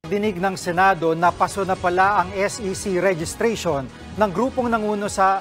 Dinig ng Senado na paso na pala ang SEC registration ng grupong nanguna sa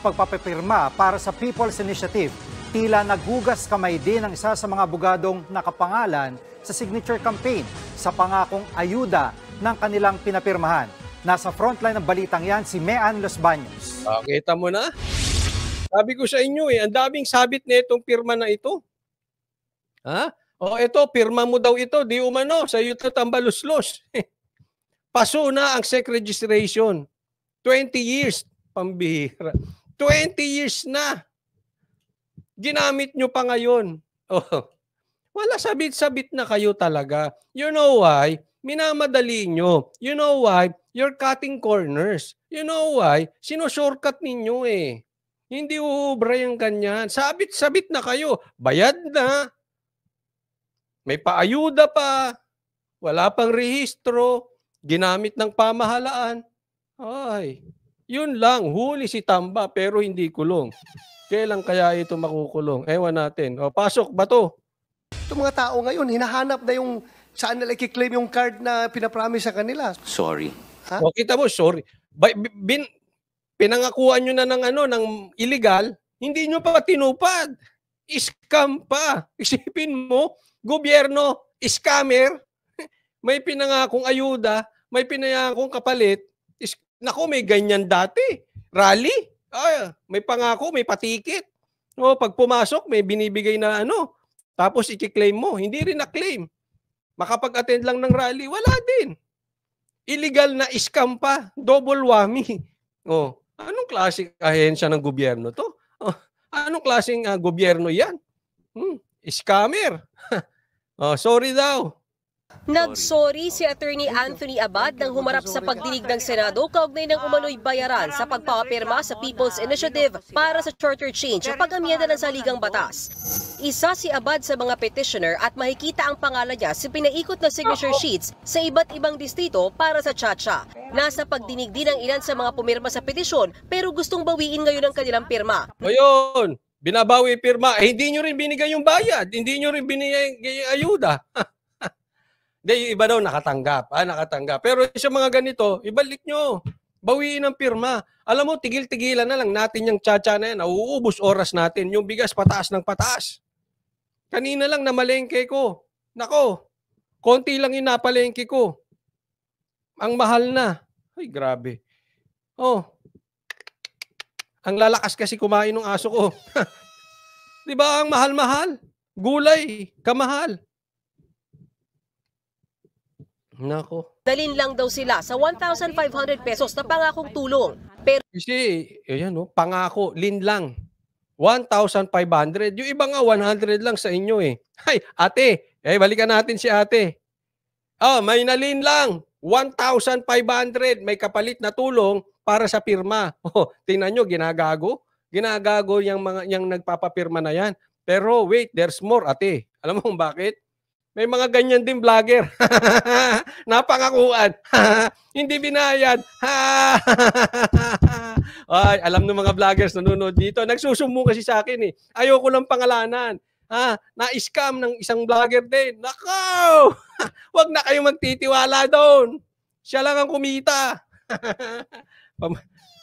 pagpapapirma para sa People's Initiative. Tila naghugas kamay din ang isa sa mga abogadong nakapangalan sa signature campaign sa pangakong ayuda ng kanilang pinapirmahan. Nasa frontline ng balitang yan si Mean Los Baños. Kita mo na? Sabi ko sa inyo ang daming sabit na itong pirma na ito. Ha? Ito, pirma mo daw ito, di umano, sa iyo ito tambaluslos. Paso na ang SEC registration. 20 years, pambihira. 20 years na. Ginamit nyo pa ngayon. Wala, sabit-sabit na kayo talaga. You know why? Minamadali nyo. You know why? You're cutting corners. You know why? Sino-shortcut ninyo Hindi uubra yung ganyan. Sabit-sabit na kayo. Bayad na. May paayuda pa, wala pang rehistro, ginamit ng pamahalaan. Ay, yun lang, huli si Tamba pero hindi kulong. Kailan kaya ito makukulong? Ewan natin. Pasok ba to? Itong mga tao ngayon, hinahanap na yung saan nila i-claim yung card na pinapromise sa kanila. Sorry. Ha? Kita mo, sorry. Pinangakuan nyo na ng illegal, hindi nyo pa tinupad. Scam pa. Isipin mo, gobyerno, scammer, may pinangakong ayuda, may pinangakong kapalit. Naku, may ganyan dati. Rally, may pangako, may patikit. Pag pumasok, may binibigay na tapos i-claim mo. Hindi rin na-claim. Makapag-attend lang ng rally, wala din. Illegal na scam pa, double whammy. Anong klaseng ahensya ng gobyerno to? Anong klaseng gobyerno yan? Scammer. Sorry daw. Nagsorry si Attorney Anthony Abad nang humarap sa pagdinig ng Senado kaugnay ng umano'y bayaran sa pagpapapirma sa People's Initiative para sa charter change o pag-amyenda ng saligang batas. Isa si Abad sa mga petitioner at makikita ang pangalan niya sa pinaikot na signature sheets sa iba't ibang distrito para sa Chacha. Nasa pagdinig din ang ilan sa mga pumirma sa petisyon pero gustong bawiin ngayon ang kanilang pirma. Ayun, binabawi pirma. Hindi nyo rin binigay yung bayad. Hindi nyo rin binigay yung ayuda. Yung iba daw nakatanggap. Nakatanggap. Pero sa mga ganito, ibalik nyo. Bawiin ang pirma. Alam mo, tigil-tigilan na lang natin yung Chacha na yan. Nauubos oras natin. Yung bigas pataas ng pataas. Kanina lang namalengke ko. Nako, konti lang yung napalengke ko. Ang mahal na. Ay, grabe. Ang lalakas kasi kumain ng aso ko. Di ba ang mahal-mahal? Gulay, kamahal. Nako. Dalin lang daw sila sa 1,500 pesos na pangakong tulong. Pero kasi, pangako, linlang. 1,500. Yung iba nga, 100 lang sa inyo Ay, ate, balikan natin si ate. May nalin lang. 1,500. May kapalit na tulong para sa pirma. Tingnan nyo, ginagago. Ginagago yung nagpapapirma na yan. Pero wait, there's more, ate. Alam mo kung bakit? May mga ganyan din vlogger. Napangakuan. Hindi binayad. Ay, alam ng mga vloggers nanonood dito. Nagsusumbong kasi sa akin Ayoko lang pangalanan. Na-scam ng isang vlogger din. Nako! Huwag na kayong magtitiwala doon. Siya lang ang kumita.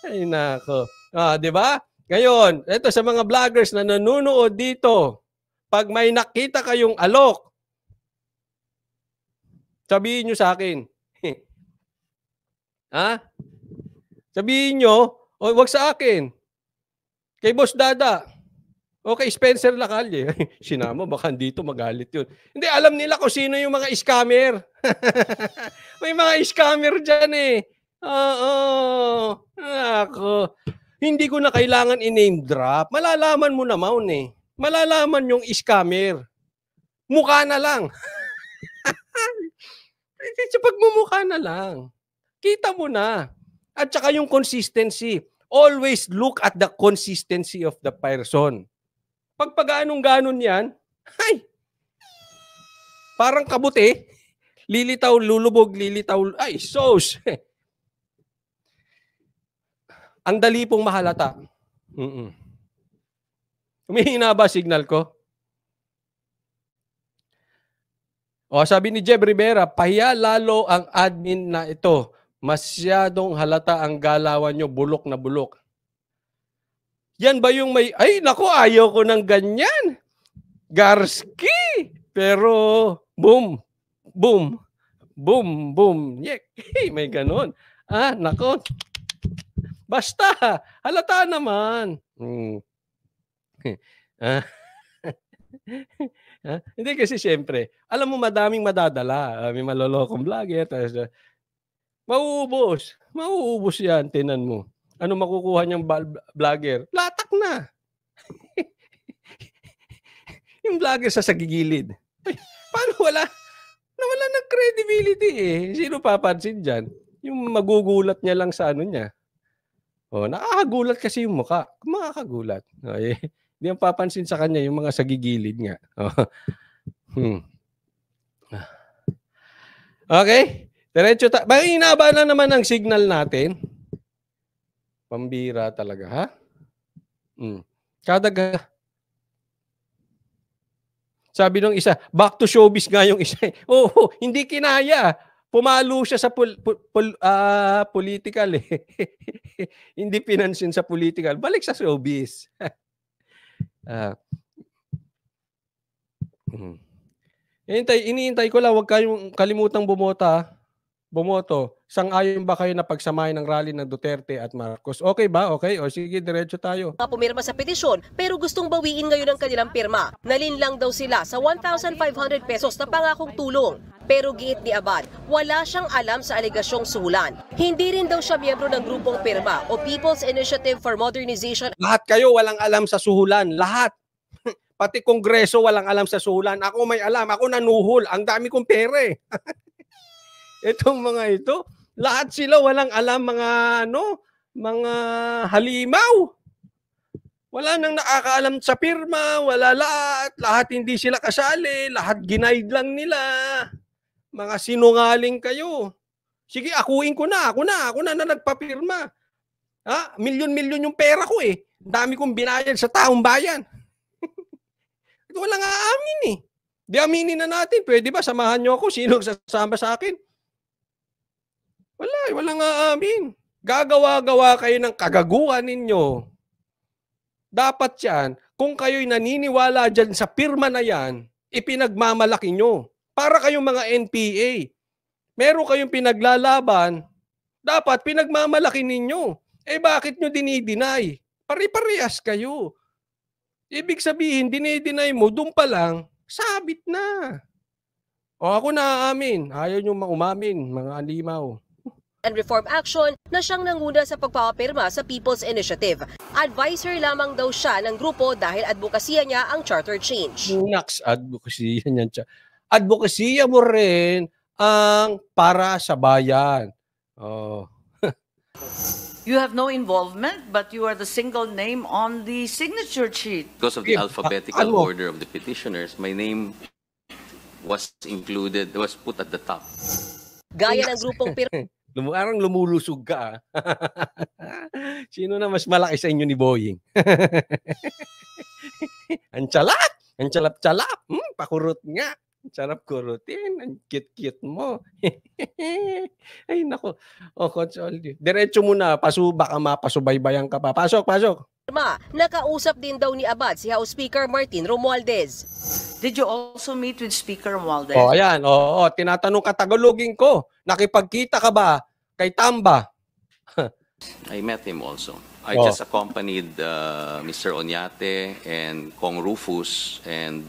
Ay, nako. Di ba? Ngayon, ito sa mga vloggers na nanonood dito, pag may nakita kayong alok, sabihin nyo sa akin. Sabihin nyo, wag sa akin. Kay Boss Dada. O kay Spencer Lacalle. Sinama, baka dito magalit yun. Hindi, alam nila kung sino yung mga scammer. May mga scammer dyan Ako. Hindi ko na kailangan i-name drop. Malalaman mo naman Malalaman yung scammer. Mukha na lang. Sa pagmumukha na lang. Kita mo na. At saka yung consistency. Always look at the consistency of the person. Pag pag-anong-ganon yan, parang kabuti. Lilitaw, lulubog, lilitaw. Ay, sos. Ang dali pong mahalata. Humihina ba signal ko? O, sabi ni Jeb Rivera, pahiya lalo ang admin na ito. Masyadong halata ang galawan nyo, bulok na bulok. Yan ba yung may, ay nako, ayaw ko ng ganyan. Garski! Pero, boom, boom, boom, boom, yek. May ganon. Ah, nako. Basta, halata naman. Hindi kasi siyempre, alam mo madaming madadala. May malolokong vlogger. Mauubos yan, tinan mo. Ano makukuha niyang vlogger? Latak na. Yung vlogger sa sagigilid. Ay, paano nawala ng credibility eh. Sino papansin dyan? Yung magugulat niya lang sa ano niya. Oh, nakakagulat kasi yung mukha. Makakagulat. Okay. Hindi ang papansin sa kanya yung mga sagigilid nga. Okay? Diretso inaba na naman ang signal natin. Pambira talaga, ha? Sabi nung isa, back to showbiz nga yung isa. Oo, hindi kinaya. Pumalo siya sa political eh. Hindi pinansin sa political. Balik sa showbiz. Iniintay ko lang, huwag kayong kalimutang bumoto. Sang-ayon ba kayo na pagsamahin ng rally ng Duterte at Marcos? Okay ba? Okay. O sige, diretso tayo. Pumirma sa petisyon pero gustong bawiin ngayon ang kanilang pirma. Nalinlang daw sila sa 1,500 pesos na pangakong tulong. Pero giit ni Abad, wala siyang alam sa alegasyong suhulan. Hindi rin daw siya miyembro ng grupong pirma o People's Initiative for Modernization. Lahat kayo walang alam sa suhulan. Lahat. Pati Kongreso walang alam sa suhulan. Ako may alam. Ako nanuhol. Ang dami kong pere. Itong mga ito, lahat sila walang alam, mga halimaw. Wala nang nakakaalam sa pirma, wala lahat hindi sila kasali, lahat ginaid lang nila. Mga sinungaling kayo. Sige, akuin ko na, ako na nagpapirma. Ha? Milyon-milyon yung pera ko eh. Dami kong binayad sa taong bayan. Ito walang aamin eh. Di aminin na natin, pwede ba samahan nyo ako? Sino sasama sa akin? Walang aamin. Gagawa-gawa kayo ng kagaguhan ninyo. Dapat yan, kung kayo'y naniniwala dyan sa pirma na yan, ipinagmamalaki nyo. Para kayong mga NPA. Meron kayong pinaglalaban, dapat pinagmamalaki ninyo. Eh bakit nyo dinideny? Pare-parehas kayo. Ibig sabihin, dinideny mo, doon pa lang, sabit na. O ako na aamin. Ayaw nyo umamin, mga alimaw. And Reform Action na siyang nanguna sa pagpapapirma sa People's Initiative. Advisor lamang daw siya ng grupo dahil advokasya niya ang charter change. Naks, advokasya niya. Advokasya mo rin ang para sa bayan. Oh. You have no involvement, but you are the single name on the signature sheet. Because of the alphabetical order of the petitioners, my name was put at the top. Gaya ng grupong pirma. Parang lumulusog ka. Sino na mas malaki sa inyo ni Boying? Ang chalap! Ang chalap-chalap! Pakurot nga. Ang sarap kurutin. Ang cute-cute mo. Ay, nako. O, Consoldi. Diretso muna. Baka mapasubaybayan ka pa. Pasok. Nakausap din daw ni Abad si House Speaker Martin Romualdez. Did you also meet with Speaker Romualdez? Oh, ayan. Oo, tinatanong ka, Tagalogin ko. Nakipagkita ka ba kay Tamba? I met him also. I just accompanied Mr. Oñate and Kong Rufus, and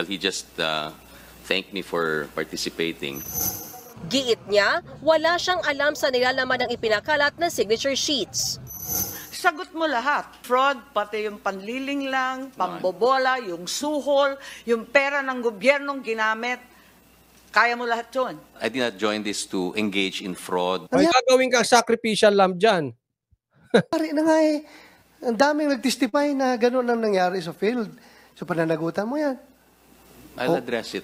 he just thanked me for participating. Giit niya, wala siyang alam sa nilalaman ng ipinakalat na signature sheets. Sagot mo lahat. Fraud, pati yung panliling lang, pambobola, yung suhol, yung pera ng gobyernong ginamit. Kaya mo lahat yun. I did not join this to engage in fraud. Ay, gagawin kang sacrificial lamb dyan. Pare na nga eh. Ang daming nag-testify na gano'n ang nangyari sa field. So pananagutan mo yan. I'll address it.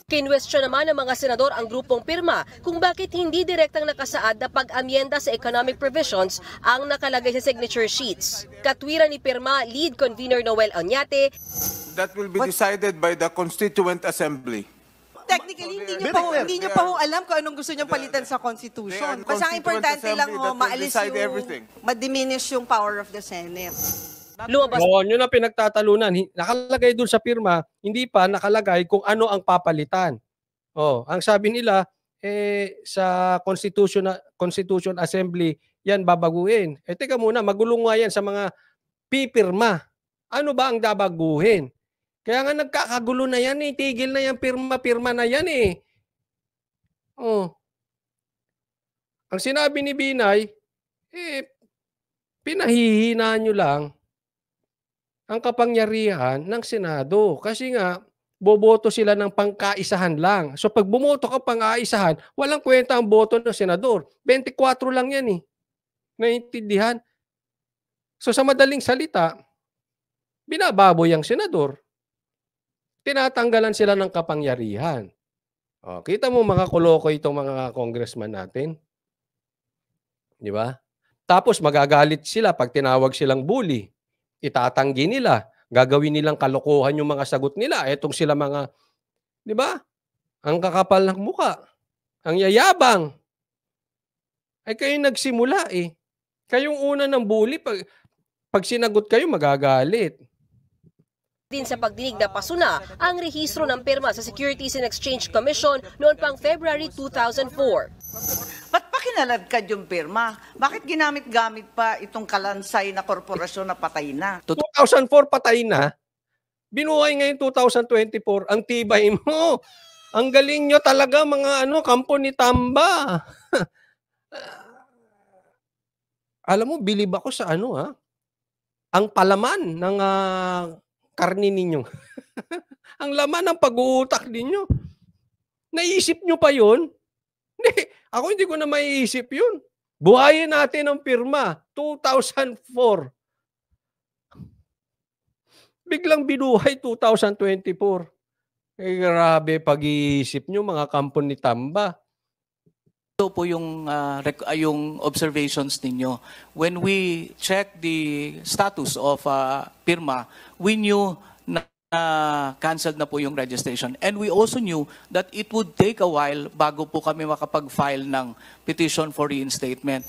Kinwestiyon naman ng mga senador ang grupong pirma kung bakit hindi direktang nakasaad na pag-amyenda sa economic provisions ang nakalagay sa signature sheets. Katwiran ni pirma lead convener Noel Oñate. That will be decided by the Constituent Assembly. technically, hindi nyo pa ho alam kung anong gusto nyo palitan sa Constitution. Basta ang importante lang ho, maalis ma-diminish yung power of the Senate. Lumabas Yun na pinagtatalunan. Nakalagay dun sa pirma, hindi pa nakalagay kung ano ang papalitan. Ang sabi nila, sa Constitution Assembly, yan babaguhin. Teka muna, magulong nga yan sa mga pipirma. Ano ba ang babaguhin? Kaya nga nagkakagulo na yan eh. Tigil na yan, pirma-pirma na yan eh. Ang sinabi ni Binay, pinahihinaan nyo lang ang kapangyarihan ng Senado. Kasi nga, boboto sila ng pangkaisahan lang. So pag bumoto ka pangkaisahan, walang kwenta ang boto ng senador. 24 lang yan eh. Naiintindihan? So sa madaling salita, binababoy ang senador. Tinatanggalan sila ng kapangyarihan. Kita mo mga koloko itong mga congressman natin. Di ba? Tapos magagalit sila pag tinawag silang bully. Itatanggi nila. Gagawin nilang kalokohan yung mga sagot nila. Etong sila mga, di ba? Ang kakapal ng muka. Ang yayabang. Kayo nagsimula eh. Kayong una ng bully, pag sinagot kayo, magagalit. din sa pagdinig na pasuna ang rehistro ng pirma sa Securities and Exchange Commission noon pang February 2004. Ba't pa kinaladkad yung pirma? Bakit ginamit-gamit pa itong kalansay na korporasyon na patay na? 2004 patay na. Binuhay ngayon 2024. Ang tibay mo. Ang galing nyo talaga mga kampo ni Tamba. Alam mo, bilib ako sa ang palaman ng karni ninyo. Ang laman ng pag-uutak ninyo. Naisip nyo pa yun? Hindi ko na maiisip yun. Buhayin natin ang pirma. 2004. Biglang binuhay 2024. Grabe pag-iisip nyo mga kampo ni Tamba. Ito po yung observations ninyo. When we check the status of pirma, we knew na canceled na po yung registration. And we also knew that it would take a while bago po kami makapag-file ng petition for reinstatement.